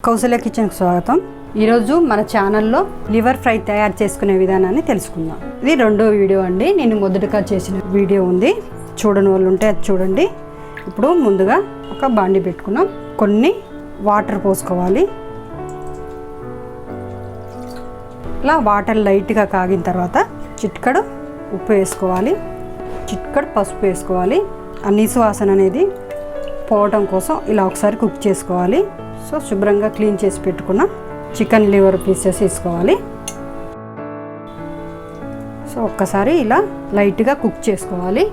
కౌసల్య కిచెన్కి స్వాగతం. ఈరోజు మన ఛానల్లో లివర్ ఫ్రై తయారు చేసుకునే విధానాన్ని తెలుసుకుందాం. ఇది రెండో వీడియో అండి. నేను మొదటగా చేసిన వీడియో ఉంది, చూడని వాళ్ళు ఉంటే అది చూడండి. ఇప్పుడు ముందుగా ఒక బాండి పెట్టుకున్నాం. కొన్ని వాటర్ పోసుకోవాలి. ఇలా వాటర్ లైట్గా కాగిన తర్వాత చిటికెడు ఉప్పు వేసుకోవాలి, చిటికెడు పసుపు వేసుకోవాలి. ఆ నీసు వాసన అనేది పోవటం కోసం ఇలా ఒకసారి కుక్ చేసుకోవాలి. సో శుభ్రంగా క్లీన్ చేసి పెట్టుకున్న చికెన్ లివర్ పీసెస్ వేసుకోవాలి. సో ఒక్కసారి ఇలా లైట్గా కుక్ చేసుకోవాలి.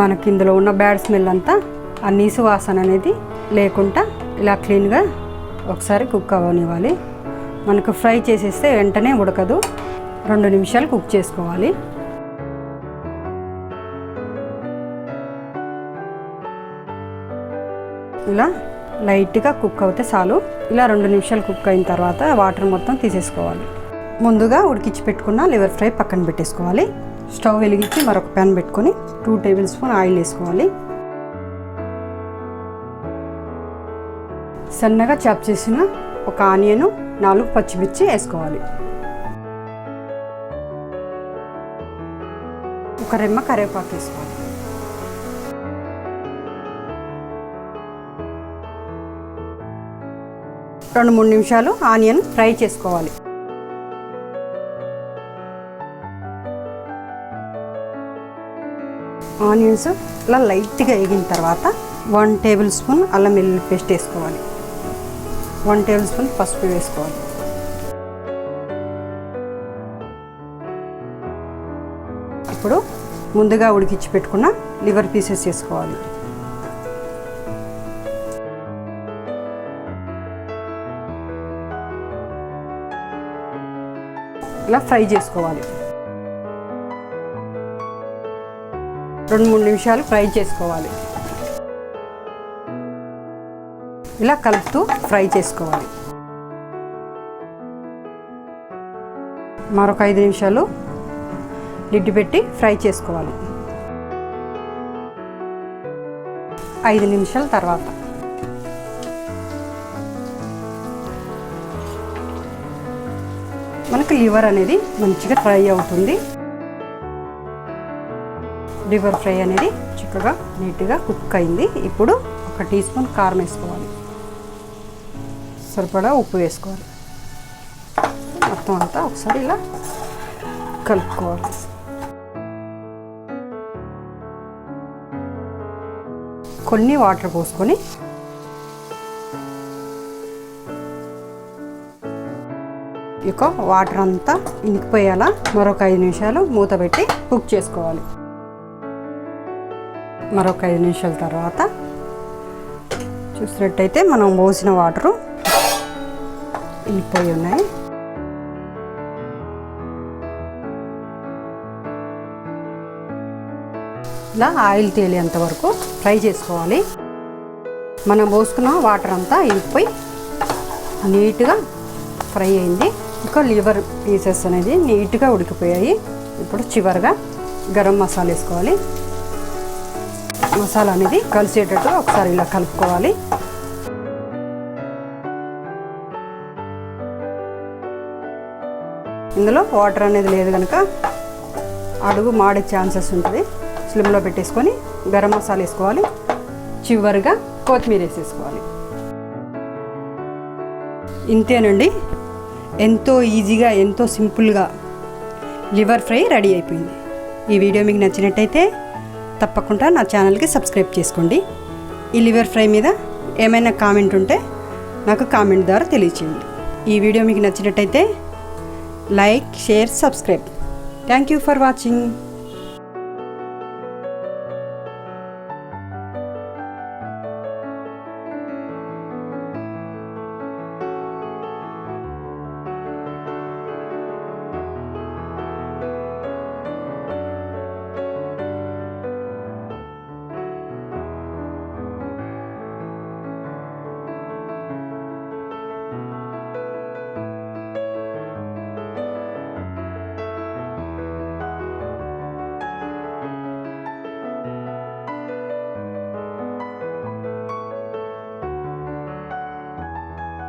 మనకి ఇందులో ఉన్న బ్యాడ్ స్మెల్ అంతా ఆ నీసు వాసన అనేది లేకుండా ఇలా క్లీన్గా ఒకసారి కుక్ అవ్వనివ్వాలి. మనకు ఫ్రై చేసేస్తే వెంటనే ఉడకదు, 2 నిమిషాలు కుక్ చేసుకోవాలి. ఇలా లైట్గా కుక్ అవుతే చాలు. ఇలా 2 నిమిషాలు కుక్ అయిన తర్వాత వాటర్ మొత్తం తీసేసుకోవాలి. ముందుగా ఉడికించి పెట్టుకున్న లివర్ ఫ్రై పక్కన పెట్టేసుకోవాలి. స్టవ్ వెలిగించి మరొక ప్యాన్ పెట్టుకొని 2 టేబుల్ స్పూన్ ఆయిల్ వేసుకోవాలి. సన్నగా చాప్ చేసిన ఒక ఆనియన్, 4 పచ్చిమిర్చి వేసుకోవాలి. ఒక రెమ్మ కరివేపాకు వేసుకోవాలి. 2-3 నిమిషాలు ఆనియన్ ఫ్రై చేసుకోవాలి. ఆనియన్స్ ఇలా లైట్గా వేగిన తర్వాత 1 టేబుల్ స్పూన్ అల్లం వెల్లుల్లి పేస్ట్ వేసుకోవాలి. 1 టేబుల్ స్పూన్ పసుపు వేసుకోవాలి. ఇప్పుడు ముందుగా ఉడికించి పెట్టుకున్న లివర్ పీసెస్ వేసుకోవాలి. ఇలా ఫ్రై చేసుకోవాలి. 2-3 నిమిషాలు ఫ్రై చేసుకోవాలి. ఇలా కలుపుతూ ఫ్రై చేసుకోవాలి. మరొక 5 నిమిషాలు లిడ్ పెట్టి ఫ్రై చేసుకోవాలి. 5 నిమిషాల తర్వాత మనకు లివర్ అనేది మంచిగా ఫ్రై అవుతుంది. లివర్ ఫ్రై అనేది చక్కగా నీట్గా కుక్ అయింది. ఇప్పుడు 1 టీ స్పూన్ కారం వేసుకోవాలి. సరిపడా ఉప్పు వేసుకోవాలి. మొత్తం అంతా ఒకసారి ఇలా కలుపుకోవాలి. కొన్ని వాటర్ పోసుకొని ఇక వాటర్ అంతా ఇంకిపోయేలా మరొక 5 నిమిషాలు మూత పెట్టి కుక్ చేసుకోవాలి. మరొక 5 నిమిషాల తర్వాత చూసినట్టయితే మనం పోసిన వాటరు ఇంకిపోయి ఉన్నాయి. ఇలా ఆయిల్ తేలేంత వరకు ఫ్రై చేసుకోవాలి. మనం పోసుకున్న వాటర్ అంతా ఇంకిపోయి నీట్గా ఫ్రై అయింది. ఇంకా లివర్ పీసెస్ అనేది నీట్గా ఉడికిపోయాయి. ఇప్పుడు చివరిగా గరం మసాలా వేసుకోవాలి. మసాలా అనేది కలిసేటట్టు ఒకసారి ఇలా కలుపుకోవాలి. ఇందులో వాటర్ అనేది లేదు కనుక అడుగు మాడే ఛాన్సెస్ ఉంటుంది. స్లిమ్లో పెట్టేసుకొని గరం మసాలా వేసుకోవాలి. చివరిగా కొత్తిమీర వేసేసుకోవాలి. ఇంతేనండి, ఎంతో ఈజీగా ఎంతో సింపుల్గా లివర్ ఫ్రై రెడీ అయిపోయింది. ఈ వీడియో మీకు నచ్చినట్టయితే తప్పకుండా నా ఛానల్కి సబ్స్క్రైబ్ చేసుకోండి. ఈ లివర్ ఫ్రై మీద ఏమైనా కామెంట్ ఉంటే నాకు కామెంట్ ద్వారా తెలియచేయండి. ఈ వీడియో మీకు నచ్చినట్టయితే like, share, subscribe. Thank you for watching.